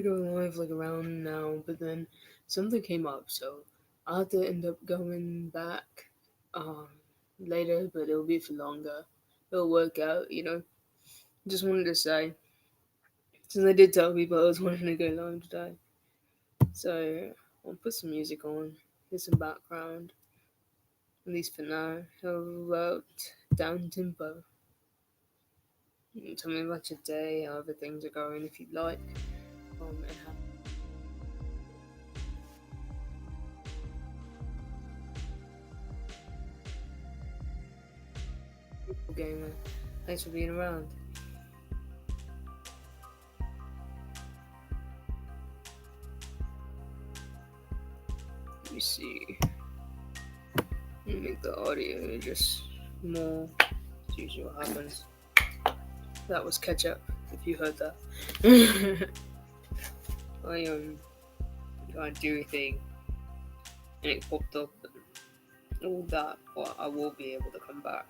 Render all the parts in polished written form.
go live like around now, but then something came up, so I had to end up going back um, later, but it'll be for longer. It'll work out. Just wanted to say, since I did tell people I was wanting to go live today, so I'll put some music on, get some background, at least for now. How about down tempo? Tell me about your day, how other things are going if you'd like, and how gamer. Thanks for being around. Let me see. Let me make the audio just more. It's usually what happens. That was ketchup, if you heard that. I got to do a thing, and it popped up and all that. But I will be able to come back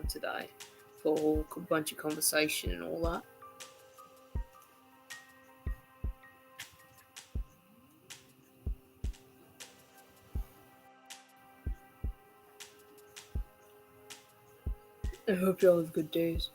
today for a whole bunch of conversation and all that. I hope y'all have good days.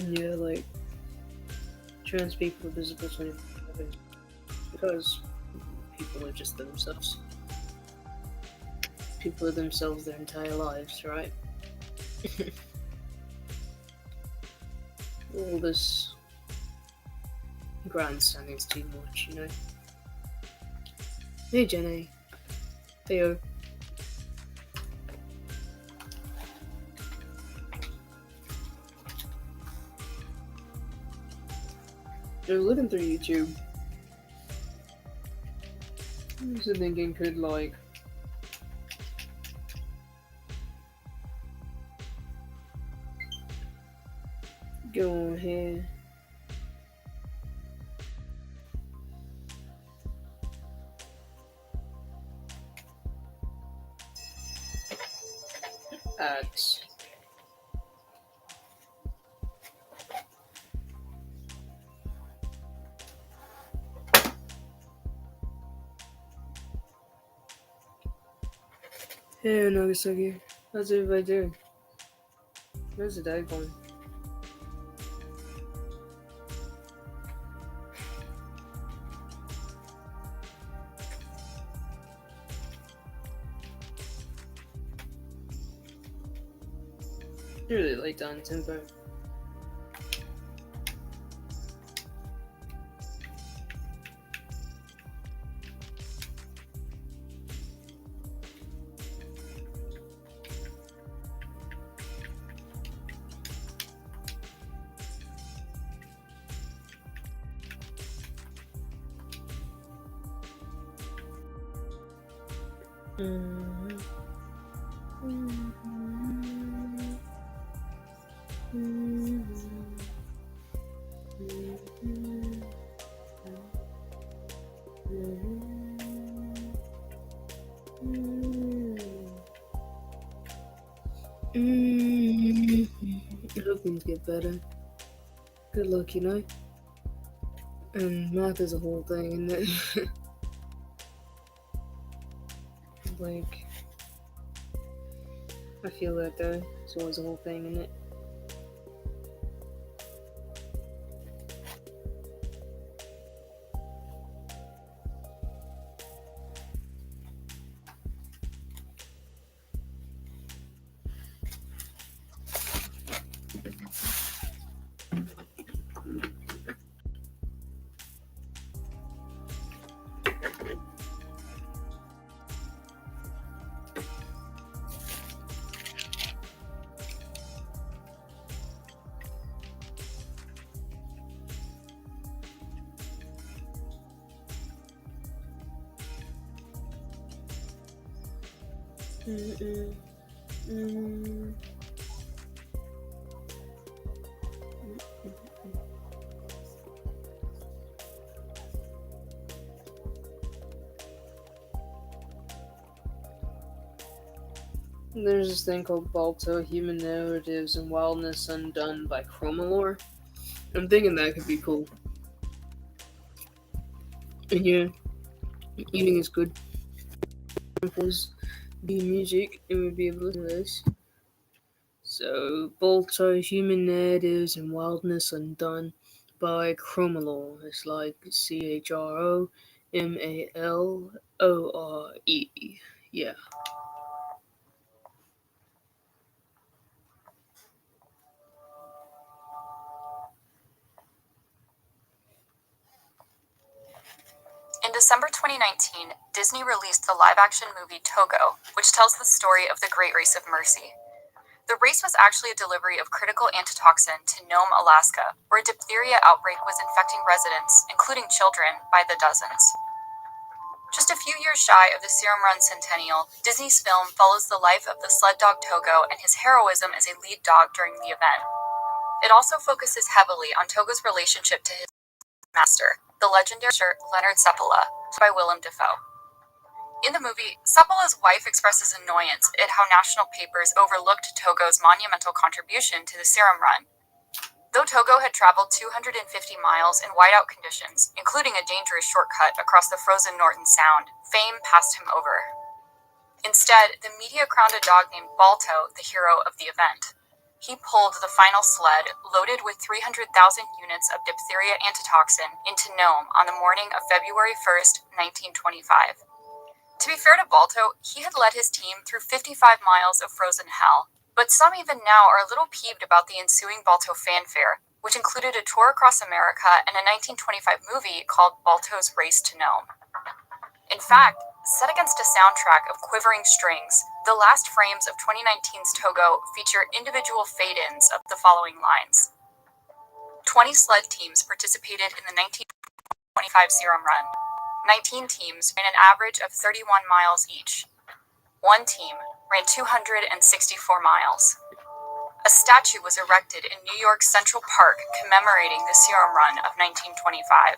Yeah, like trans people are visible 24/7 because people are just themselves. People are themselves their entire lives, right? All this grandstanding is too much. Hey, Jenny. Theo. I was looking through YouTube. I was thinking, could like go on here. Ads. Hey, Nagasaki. How's everybody doing? How's the day going? Really late down tempo. I hope things get better. Good luck. And math is a whole thing, isn't it? Like, I feel that though. It's always a whole thing, isn't it? Mm-mm. Mm. There's this thing called Balto, Human Narratives and Wildness Undone by Chromalore. I'm thinking that could be cool. And yeah, eating is good. Was the music, and we'd be able to listen to this. So, Balto, Human Narratives and Wildness Undone by Chromalore. It's like Chromalore. Yeah. In December 2019, Disney released the live-action movie Togo, which tells the story of the Great Race of Mercy. The race was actually a delivery of critical antitoxin to Nome, Alaska, where a diphtheria outbreak was infecting residents, including children, by the dozens. Just a few years shy of the Serum Run centennial, Disney's film follows the life of the sled dog Togo and his heroism as a lead dog during the event. It also focuses heavily on Togo's relationship to his master, the legendary Leonard Seppala, by Willem Dafoe. In the movie, Seppala's wife expresses annoyance at how national papers overlooked Togo's monumental contribution to the Serum Run. Though Togo had traveled 250 miles in whiteout conditions, including a dangerous shortcut across the frozen Norton Sound, fame passed him over. Instead, the media crowned a dog named Balto the hero of the event. He pulled the final sled, loaded with 300,000 units of diphtheria antitoxin, into Nome on the morning of February 1st, 1925. To be fair to Balto, he had led his team through 55 miles of frozen hell, but some even now are a little peeved about the ensuing Balto fanfare, which included a tour across America and a 1925 movie called Balto's Race to Nome. In fact, set against a soundtrack of quivering strings, the last frames of 2019's Togo feature individual fade-ins of the following lines. 20 sled teams participated in the 1925 Serum Run. 19 teams ran an average of 31 miles each. One team ran 264 miles. A statue was erected in New York's Central Park commemorating the Serum Run of 1925.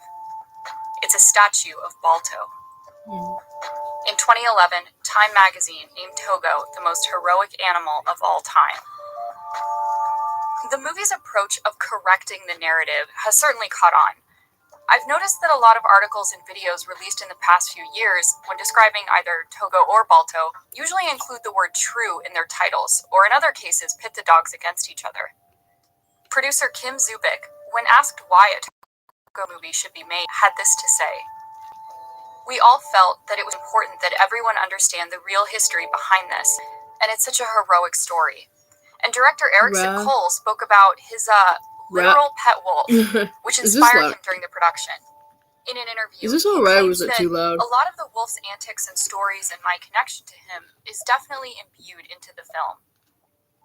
It's a statue of Balto. In 2011, Time magazine named Togo the most heroic animal of all time. The movie's approach of correcting the narrative has certainly caught on. I've noticed that a lot of articles and videos released in the past few years, when describing either Togo or Balto, usually include the word true in their titles, or in other cases pit the dogs against each other. Producer Kim Zubik, when asked why a Togo movie should be made, had this to say. We all felt that it was important that everyone understand the real history behind this, and it's such a heroic story. And director Erickson Cole spoke about his literal pet wolf, which inspired him during the production. In an interview, Is this alright, or was it too loud? A lot of the wolf's antics and stories and my connection to him is definitely imbued into the film.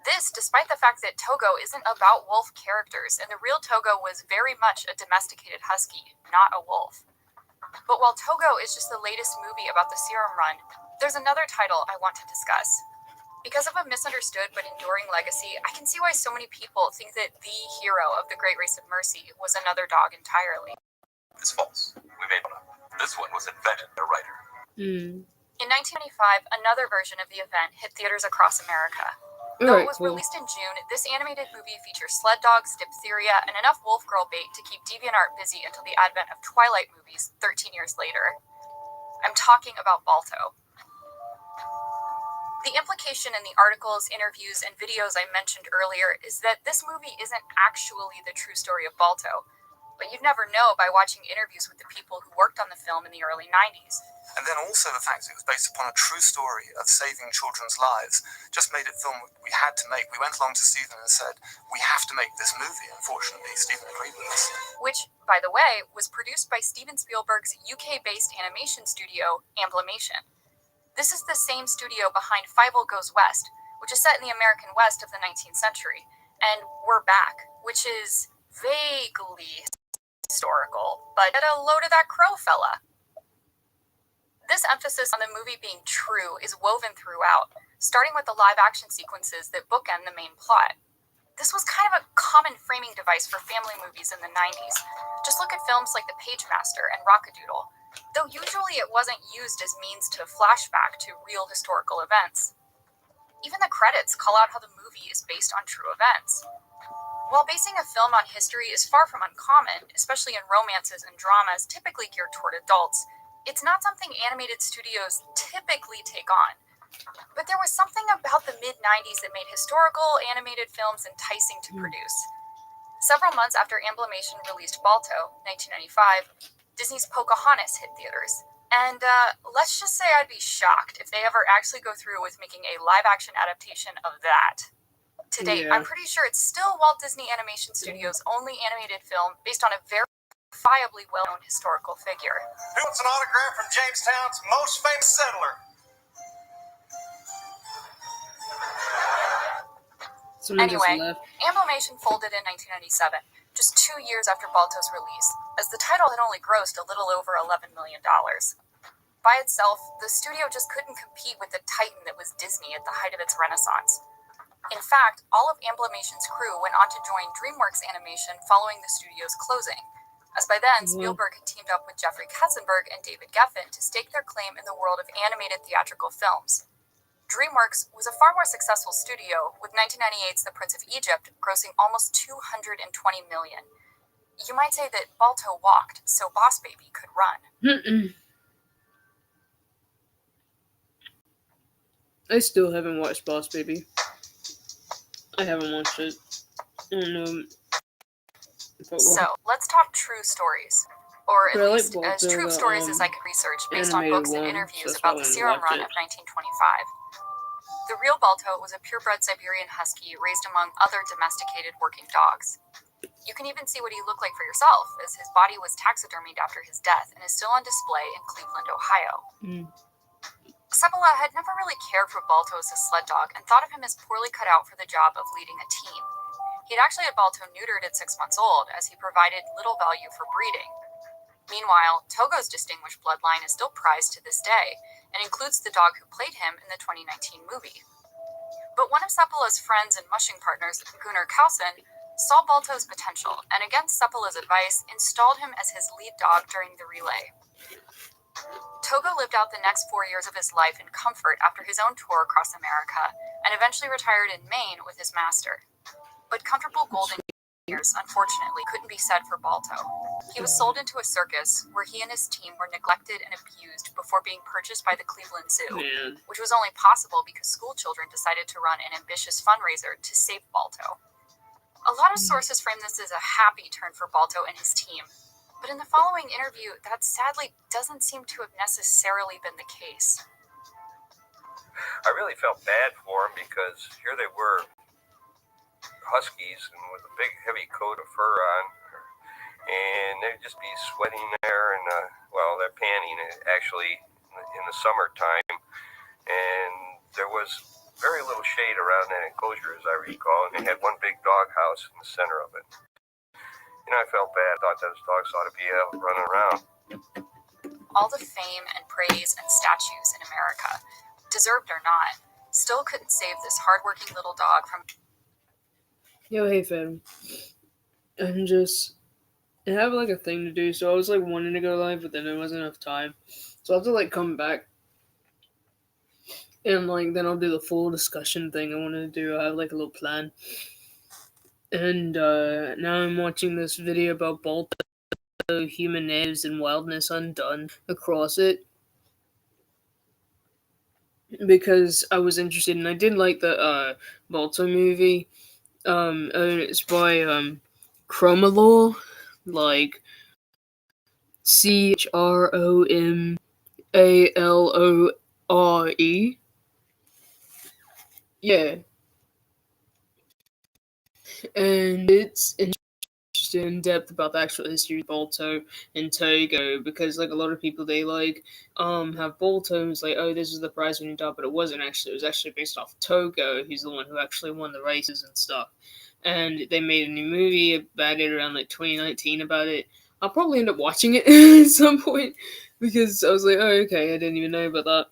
This, despite the fact that Togo isn't about wolf characters, and the real Togo was very much a domesticated husky, not a wolf. But while Togo is just the latest movie about the Serum Run, there's another title I want to discuss. Because of a misunderstood but enduring legacy, I can see why so many people think that the hero of the Great Race of Mercy was another dog entirely. It's false. We made one up. This one was invented by a writer. In 1995, another version of the event hit theaters across America. Though it was released in June, this animated movie features sled dogs, diphtheria, and enough wolf girl bait to keep DeviantArt busy until the advent of Twilight movies 13 years later. I'm talking about Balto. The implication in the articles, interviews, and videos I mentioned earlier is that this movie isn't actually the true story of Balto, but you'd never know by watching interviews with the people who worked on the film in the early 90s. And then also the fact that it was based upon a true story of saving children's lives just made it film we had to make. We went along to Stephen and said, we have to make this movie. Unfortunately, Stephen agreed with us. Which, by the way, was produced by Steven Spielberg's UK-based animation studio, Amblimation. This is the same studio behind Fievel Goes West, which is set in the American West of the 19th century, and We're Back, which is vaguely historical, but get a load of that crow fella. This emphasis on the movie being true is woven throughout. starting with the live-action sequences that bookend the main plot. This was kind of a common framing device for family movies in the 90s. Just look at films like The Pagemaster and Rockadoodle, though usually it wasn't used as means to flashback to real historical events. Even the credits call out how the movie is based on true events. While basing a film on history is far from uncommon, especially in romances and dramas typically geared toward adults, it's not something animated studios typically take on. But there was something about the mid-90s that made historical animated films enticing to produce. Several months after Amblimation released Balto, 1995, Disney's Pocahontas hit theaters. And let's just say I'd be shocked if they ever actually go through with making a live-action adaptation of that. To date, I'm pretty sure it's still Walt Disney Animation Studios' only animated film based on a verifiably well-known historical figure. Who wants an autograph from Jamestown's most famous settler? Anyway, Amblimation folded in 1997, just 2 years after Balto's release, as the title had only grossed a little over $11 million. By itself, the studio just couldn't compete with the titan that was Disney at the height of its renaissance. In fact, all of Amblimation's crew went on to join DreamWorks Animation following the studio's closing, as by then Spielberg had teamed up with Jeffrey Katzenberg and David Geffen to stake their claim in the world of animated theatrical films. DreamWorks was a far more successful studio, with 1998's The Prince of Egypt grossing almost $220 million. You might say that Balto walked so Boss Baby could run. I still haven't watched Boss Baby. I haven't watched it. I don't know. So, let's talk true stories. Or at least as true stories as I could research based on books and interviews about the Serum Run of 1925. The real Balto was a purebred Siberian Husky raised among other domesticated working dogs. You can even see what he looked like for yourself, as his body was taxidermied after his death and is still on display in Cleveland, Ohio. Seppala had never really cared for Balto as a sled dog and thought of him as poorly cut out for the job of leading a team. He'd actually had Balto neutered at 6 months old, as he provided little value for breeding. Meanwhile, Togo's distinguished bloodline is still prized to this day, and includes the dog who played him in the 2019 movie. But one of Seppala's friends and mushing partners, Gunnar Kausen, saw Balto's potential, and against Seppala's advice, installed him as his lead dog during the relay. Togo lived out the next 4 years of his life in comfort after his own tour across America, and eventually retired in Maine with his master. But comfortable golden years, unfortunately, couldn't be said for Balto. He was sold into a circus, where he and his team were neglected and abused before being purchased by the Cleveland Zoo, which was only possible because school children decided to run an ambitious fundraiser to save Balto. A lot of sources frame this as a happy turn for Balto and his team, but in the following interview, that sadly doesn't seem to have necessarily been the case. I really felt bad for him because here they were, huskies, and with a big heavy coat of fur on, and they'd just be sweating there, and they're panning actually in the summertime, and there was very little shade around that enclosure, as I recall, and they had one big dog house in the center of it. I felt bad. I thought those dogs ought to be out running around. All the fame and praise and statues in America, deserved or not, still couldn't save this hardworking little dog from... Yo, hey fam. I have like a thing to do, so I was like wanting to go live, but then there wasn't enough time. So I'll have to like come back. And like then I'll do the full discussion thing I wanted to do. I have like a little plan. And now I'm watching this video about Balto, human natives, and wildness undone across it. Because I was interested, and I did like the Balto movie. It's by Chromalore, like CHROMALORE. Yeah. And it's interesting in depth about the actual history of Balto and Togo, because like a lot of people, they like have Balto and it's like, oh, this is the prize winning dog, but it wasn't actually. It was actually based off Togo. He's the one who actually won the races and stuff. And they made a new movie about it around like 2019 about it. I'll probably end up watching it at some point, because I was like, oh, okay, I didn't even know about that.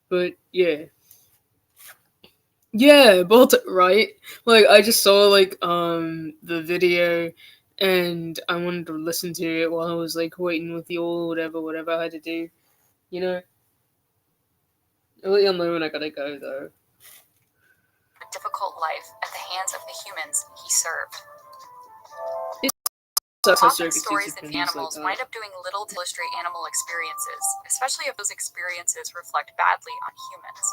But yeah. Yeah, both right. Like I just saw like the video and I wanted to listen to it while I was like waiting with you all whatever I had to do. You know? I'll let you know when I gotta go though. A difficult life at the hands of the humans he served. Often stories of animals wind up doing little to illustrate animal experiences, especially if those experiences reflect badly on humans.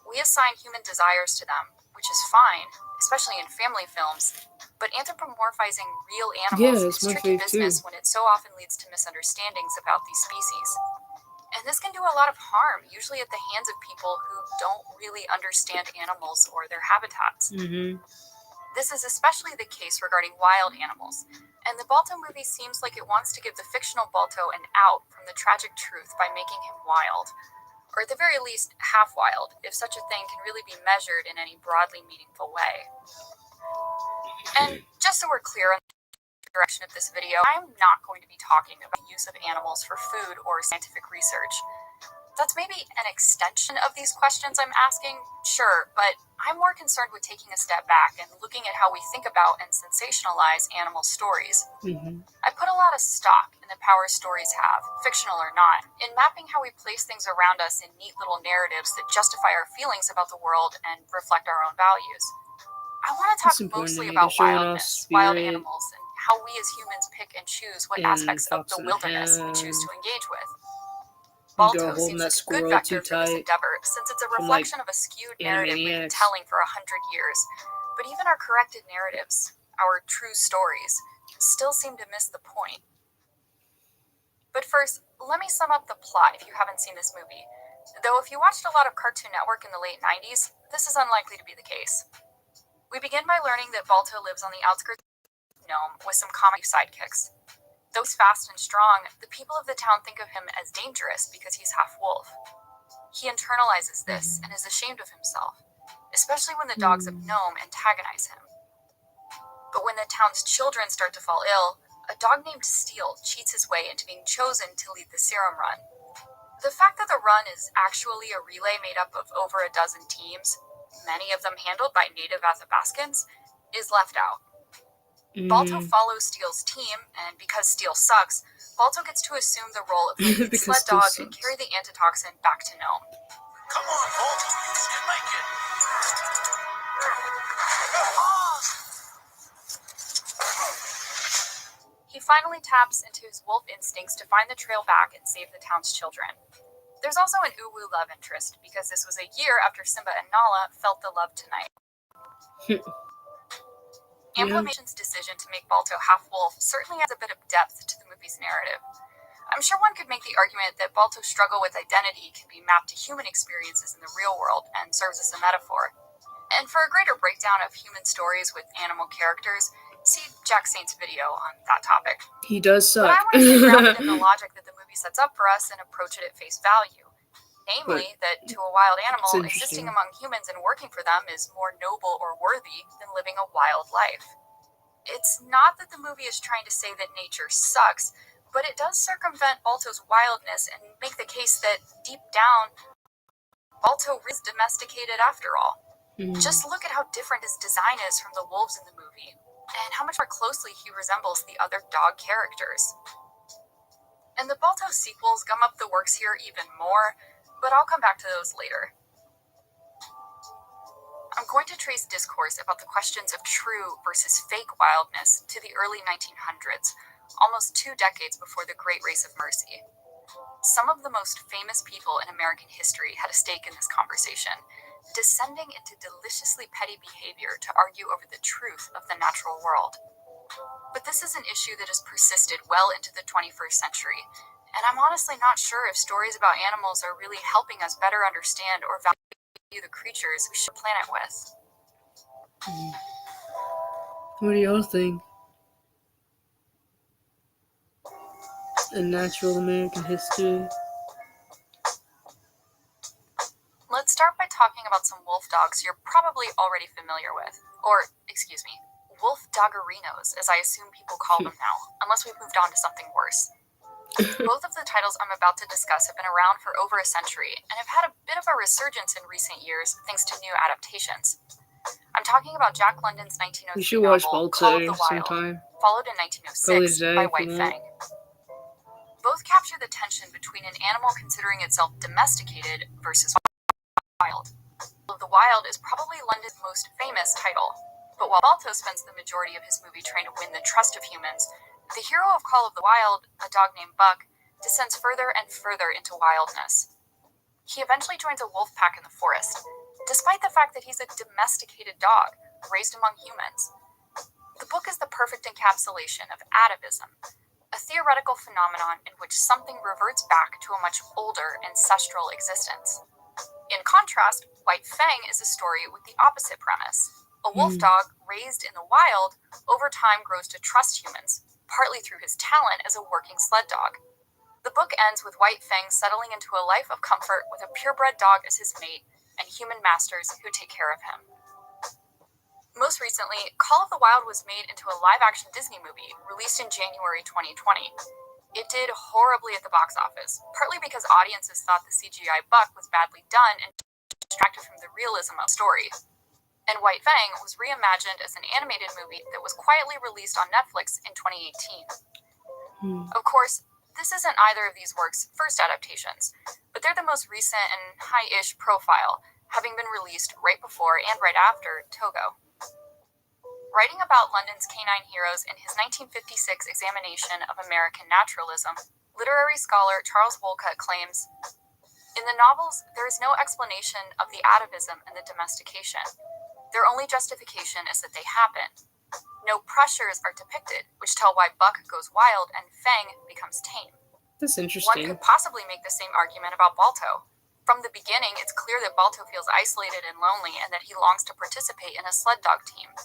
We assign human desires to them, which is fine, especially in family films, but anthropomorphizing real animals is tricky business when it so often leads to misunderstandings about these species. And this can do a lot of harm, usually at the hands of people who don't really understand animals or their habitats. Mm-hmm. This is especially the case regarding wild animals, and the Balto movie seems like it wants to give the fictional Balto an out from the tragic truth by making him wild, or at the very least, half wild, if such a thing can really be measured in any broadly meaningful way. And just so we're clear on the direction of this video, I'm not going to be talking about the use of animals for food or scientific research. That's maybe an extension of these questions I'm asking, sure, but I'm more concerned with taking a step back and looking at how we think about and sensationalize animal stories. Mm-hmm. I put a lot of stock in the power stories have, fictional or not, in mapping how we place things around us in neat little narratives that justify our feelings about the world and reflect our own values. I want to talk mostly about wildness, wild animals, and how we as humans pick and choose what aspects of the wilderness we choose to engage with. Balto seems like a good vector for this endeavor, since it's a reflection of a skewed narrative we've been telling for 100 years. But even our corrected narratives, our true stories, still seem to miss the point. But first, let me sum up the plot if you haven't seen this movie. Though if you watched a lot of Cartoon Network in the late 90s, this is unlikely to be the case. We begin by learning that Balto lives on the outskirts of Nome with some comic sidekicks. Though he's fast and strong, the people of the town think of him as dangerous because he's half wolf. He internalizes this and is ashamed of himself, especially when the dogs of Nome antagonize him. But when the town's children start to fall ill, a dog named Steel cheats his way into being chosen to lead the serum run. The fact that the run is actually a relay made up of over a dozen teams, many of them handled by native Athabascans, is left out. Balto follows Steel's team, and because Steel sucks, Balto gets to assume the role of the lead sled dog and carry the antitoxin back to Nome. Come on, Balto, you can make it! He finally taps into his wolf instincts to find the trail back and save the town's children. There's also an uwu love interest, because this was a year after Simba and Nala felt the love tonight. Amplimation's decision to make Balto half-wolf certainly adds a bit of depth to the movie's narrative. I'm sure one could make the argument that Balto's struggle with identity can be mapped to human experiences in the real world and serves as a metaphor. And for a greater breakdown of human stories with animal characters, see Jack Saint's video on that topic. He does suck. But I want to stay grounded in the logic that the movie sets up for us and approach it at face value. Namely, that to a wild animal, existing among humans and working for them is more noble or worthy than living a wild life. It's not that the movie is trying to say that nature sucks, but it does circumvent Balto's wildness and make the case that, deep down, Balto is domesticated after all. Just look at how different his design is from the wolves in the movie, and how much more closely he resembles the other dog characters. And the Balto sequels gum up the works here even more, but I'll come back to those later. I'm going to trace discourse about the questions of true versus fake wildness to the early 1900s, almost 2 decades before the Great Race of Mercy. Some of the most famous people in American history had a stake in this conversation, descending into deliciously petty behavior to argue over the truth of the natural world. But this is an issue that has persisted well into the 21st century, and I'm honestly not sure if stories about animals are really helping us better understand or value the creatures we share the planet with. What do y'all think? In natural American history. Let's start by talking about some wolf dogs you're probably already familiar with. Or, excuse me, wolf doggerinos, as I assume people call them now, unless we've moved on to something worse. Both of the titles I'm about to discuss have been around for over a century and have had a bit of a resurgence in recent years thanks to new adaptations. I'm talking about Jack London's We 1903 should watch novel Call of Balto the Wild, sometime. followed in Probably 1906 today by if you White want. Fang. Both capture the tension between an animal considering itself domesticated versus wild. Call of the Wild is probably London's most famous title, but while Balto spends the majority of his movie trying to win the trust of humans, the hero of Call of the Wild, a dog named Buck, descends further and further into wildness. He eventually joins a wolf pack in the forest, despite the fact that he's a domesticated dog raised among humans. The book is the perfect encapsulation of atavism, a theoretical phenomenon in which something reverts back to a much older ancestral existence. In contrast, White Fang is a story with the opposite premise. A wolf dog raised in the wild over time grows to trust humans, partly through his talent as a working sled dog. The book ends with White Fang settling into a life of comfort with a purebred dog as his mate and human masters who take care of him. Most recently, Call of the Wild was made into a live-action Disney movie released in January 2020. It did horribly at the box office, partly because audiences thought the CGI Buck was badly done and distracted from the realism of the story. And White Fang was reimagined as an animated movie that was quietly released on Netflix in 2018. Of course, this isn't either of these works' first adaptations, but they're the most recent and high-ish profile, having been released right before and right after Togo. Writing about London's canine heroes in his 1956 examination of American naturalism, literary scholar Charles Wolcott claims, "In the novels, there is no explanation of the atavism and the domestication. Their only justification is that they happen. No pressures are depicted, which tell why Buck goes wild and Fang becomes tame." That's One interesting. could possibly make the same argument about Balto. From the beginning, it's clear that Balto feels isolated and lonely and that he longs to participate in a sled dog team.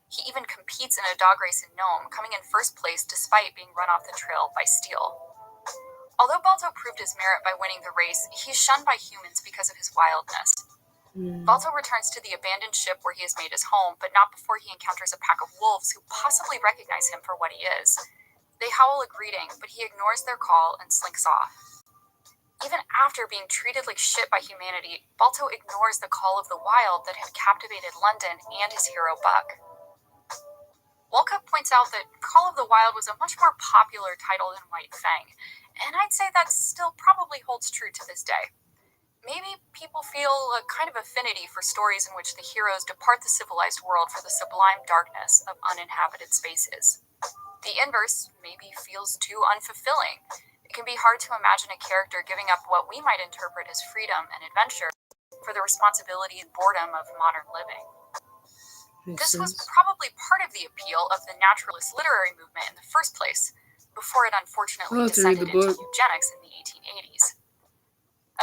He even competes in a dog race in Nome, coming in first place despite being run off the trail by Steel. Although Balto proved his merit by winning the race, he's shunned by humans because of his wildness. Balto returns to the abandoned ship where he has made his home, but not before he encounters a pack of wolves who possibly recognize him for what he is. They howl a greeting, but he ignores their call and slinks off. Even after being treated like shit by humanity, Balto ignores the call of the wild that had captivated London and his hero Buck. Wolcott points out that Call of the Wild was a much more popular title than White Fang, and I'd say that still probably holds true to this day. Maybe people feel a kind of affinity for stories in which the heroes depart the civilized world for the sublime darkness of uninhabited spaces. The inverse maybe feels too unfulfilling. It can be hard to imagine a character giving up what we might interpret as freedom and adventure for the responsibility and boredom of modern living. This was probably part of the appeal of the naturalist literary movement in the first place, before it unfortunately descended into eugenics in the 1880s.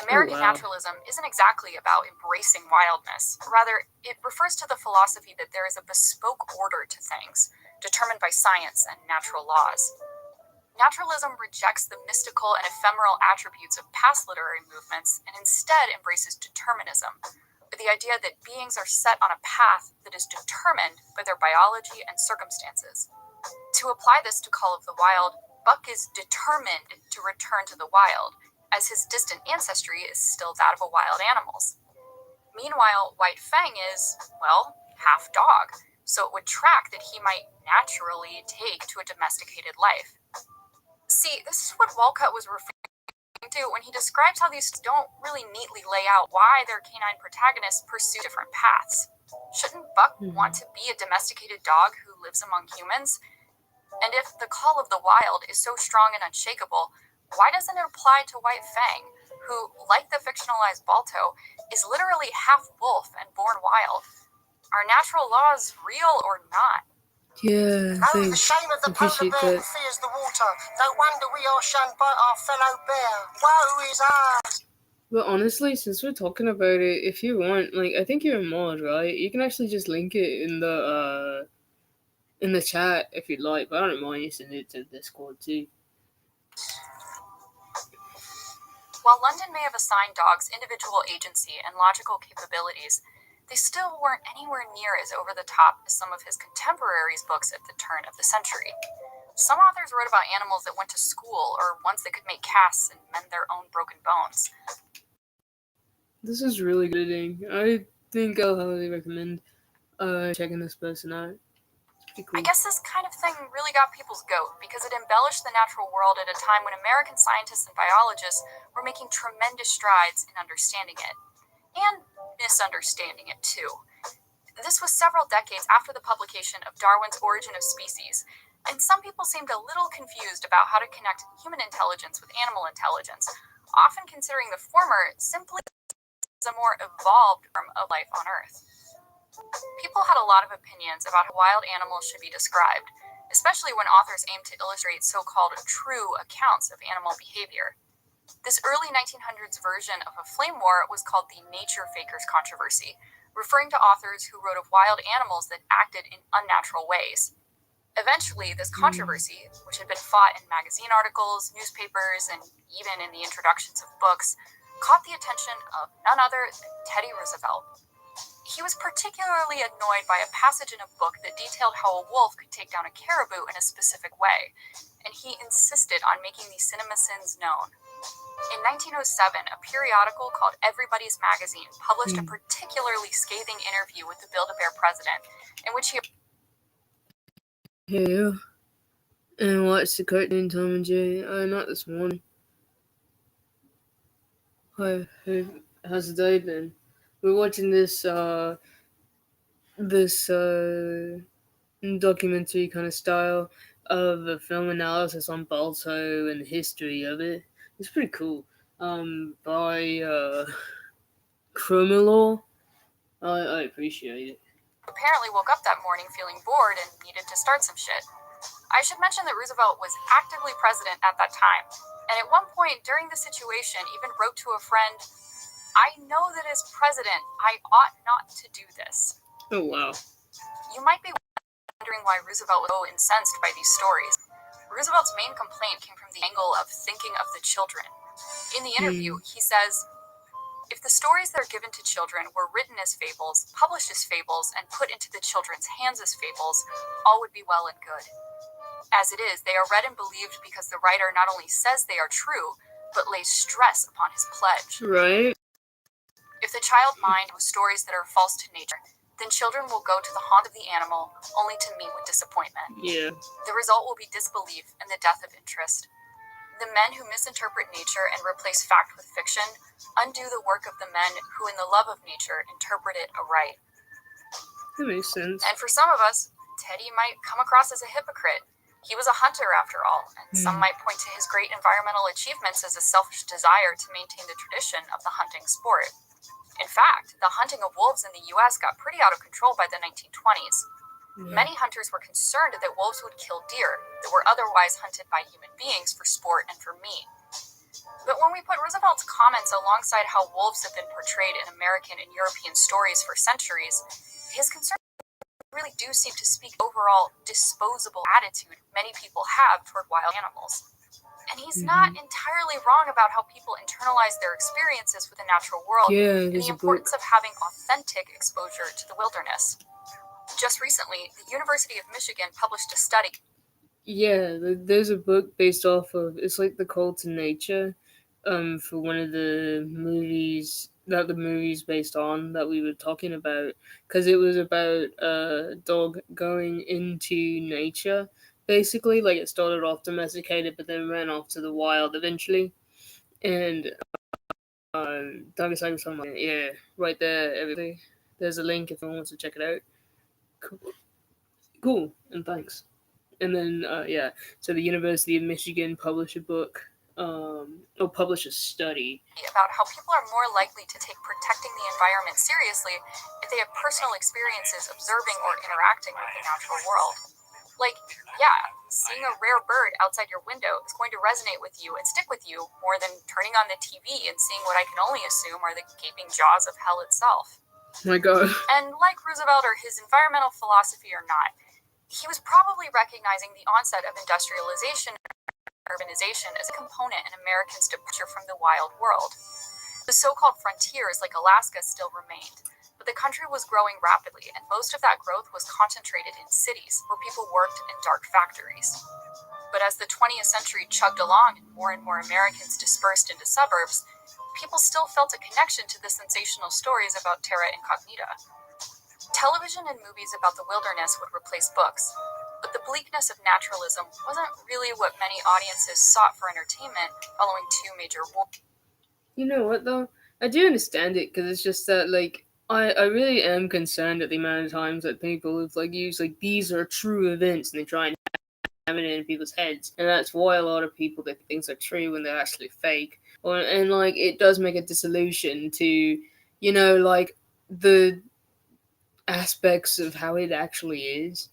American naturalism isn't exactly about embracing wildness. Rather, it refers to the philosophy that there is a bespoke order to things, determined by science and natural laws. Naturalism rejects the mystical and ephemeral attributes of past literary movements and instead embraces determinism, with the idea that beings are set on a path that is determined by their biology and circumstances. To apply this to Call of the Wild, Buck is determined to return to the wild, as his distant ancestry is still that of a wild animals. Meanwhile, White Fang is, well, half dog, so it would track that he might naturally take to a domesticated life. See, this is what Wolcott was referring to when he describes how these don't really neatly lay out why their canine protagonists pursue different paths. Shouldn't Buck want to be a domesticated dog who lives among humans? And if the Call of the Wild is so strong and unshakable, why doesn't it apply to White Fang, who, like the fictionalized Balto, is literally half wolf and born wild? Are natural laws real or not? Yeah, Oh, the shame of the polar bear who fears the water. No wonder we are shunned by our fellow bear. Woe is ours. But honestly, since we're talking about it, if you want, like, I think you're a mod, right? You can actually just link it in the chat if you'd like. But I don't mind you send it to Discord too. While London may have assigned dogs individual agency and logical capabilities, they still weren't anywhere near as over the top as some of his contemporaries' books at the turn of the century. Some authors wrote about animals that went to school or ones that could make casts and mend their own broken bones. This is really good editing. I think I'll highly recommend checking this person out. It's pretty I cool. guess this kind of thing really got people's goat because it embellished the natural world at a time when American scientists and biologists were making tremendous strides in understanding it. And misunderstanding it, too. This was several decades after the publication of Darwin's Origin of Species, and some people seemed a little confused about how to connect human intelligence with animal intelligence, often considering the former simply as a more evolved form of life on Earth. People had a lot of opinions about how wild animals should be described, especially when authors aimed to illustrate so-called true accounts of animal behavior. This early 1900s version of a flame war was called the nature fakers controversy, referring to authors who wrote of wild animals that acted in unnatural ways. Eventually, this controversy, which had been fought in magazine articles, newspapers, and even in the introductions of books, caught the attention of none other than Teddy Roosevelt. He was particularly annoyed by a passage in a book that detailed how a wolf could take down a caribou in a specific way, and he insisted on making these cinema sins known. In 1907, a periodical called Everybody's Magazine published a particularly scathing interview with the Build-A-Bear president, in which he... Yeah. And watch the cartoon Tom and Jerry. Not this morning. Hi, how's the day been? We're watching this documentary kind of style of a film analysis on Balto and the history of it. It's pretty cool. By Criminal. I appreciate it. apparently woke up that morning feeling bored and needed to start some shit. I should mention that Roosevelt was actively president at that time, and at one point during the situation even wrote to a friend, "I know that as president, I ought not to do this." Oh, wow. You might be wondering why Roosevelt was so incensed by these stories. Roosevelt's main complaint came from the angle of thinking of the children. In the interview, he says, "If the stories that are given to children were written as fables, published as fables, and put into the children's hands as fables, all would be well and good. As it is, they are read and believed because the writer not only says they are true, but lays stress upon his pledge. Right? If the child mind with stories that are false to nature, then children will go to the haunt of the animal only to meet with disappointment. Yeah. The result will be disbelief and the death of interest. The men who misinterpret nature and replace fact with fiction undo the work of the men who, in the love of nature, interpret it aright." That makes sense. And for some of us, Teddy might come across as a hypocrite. He was a hunter, after all, and some might point to his great environmental achievements as a selfish desire to maintain the tradition of the hunting sport. In fact, the hunting of wolves in the U.S. got pretty out of control by the 1920s. Many hunters were concerned that wolves would kill deer that were otherwise hunted by human beings for sport and for meat. But when we put Roosevelt's comments alongside how wolves have been portrayed in American and European stories for centuries, his concerns really do seem to speak overall disposable attitude many people have toward wild animals. And he's not entirely wrong about how people internalize their experiences with the natural world and the importance of having authentic exposure to the wilderness. Just recently, the University of Michigan published a study. Yeah, there's a book based off of, it's like The Call to Nature, for one of the movies that the movie's based on that we were talking about, because it was about a dog going into nature, basically. Like, it started off domesticated, but then ran off to the wild eventually. And dog is like something, yeah, right there, everything. There's a link if anyone wants to check it out. Cool, and thanks. And then, so the University of Michigan published a book, published a study about how people are more likely to take protecting the environment seriously if they have personal experiences observing or interacting with the natural world. Like, yeah, seeing a rare bird outside your window is going to resonate with you and stick with you more than turning on the TV and seeing what I can only assume are the gaping jaws of hell itself. My God. And like Roosevelt or his environmental philosophy or not, he was probably recognizing the onset of industrialization and urbanization as a component in Americans' departure from the wild world. The so-called frontiers like Alaska still remained, but the country was growing rapidly, and most of that growth was concentrated in cities where people worked in dark factories. But as the 20th century chugged along and more Americans dispersed into suburbs, people still felt a connection to the sensational stories about terra incognita. Television and movies about the wilderness would replace books, but the bleakness of naturalism wasn't really what many audiences sought for entertainment following two major wars. You know what though? I do understand it because it's just that like I really am concerned at the amount of times that people have like used like these are true events and they try and have it in people's heads, and that's why a lot of people think things are true when they're actually fake. And like it does make a disillusion to like the aspects of how it actually is.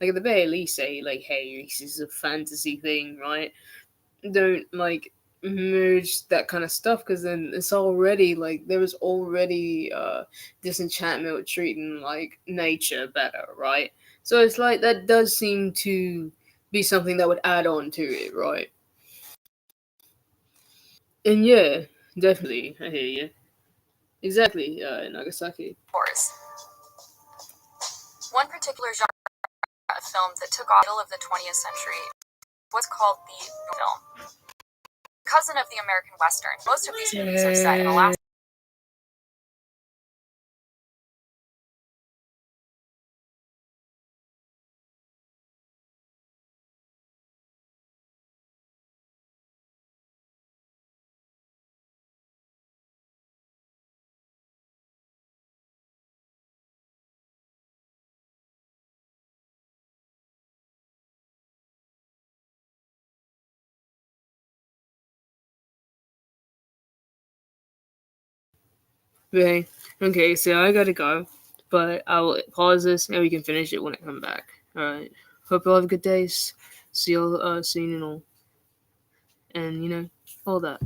Like at the very least, say like, hey, this is a fantasy thing, right? Don't like merge that kind of stuff because then it's already like there was already disenchantment with treating like nature better, right? So it's like that does seem to be something that would add on to it, right? And yeah, definitely, I hear you. Exactly, Nagasaki. One particular genre of film that took off in the middle of the 20th century was called the film. Cousin of the American Western. Most of these movies are set in Alaska. Okay, so I gotta go, but I'll pause this and we can finish it when I come back. Alright. Hope you all have good days. See you all soon and all. And, all that.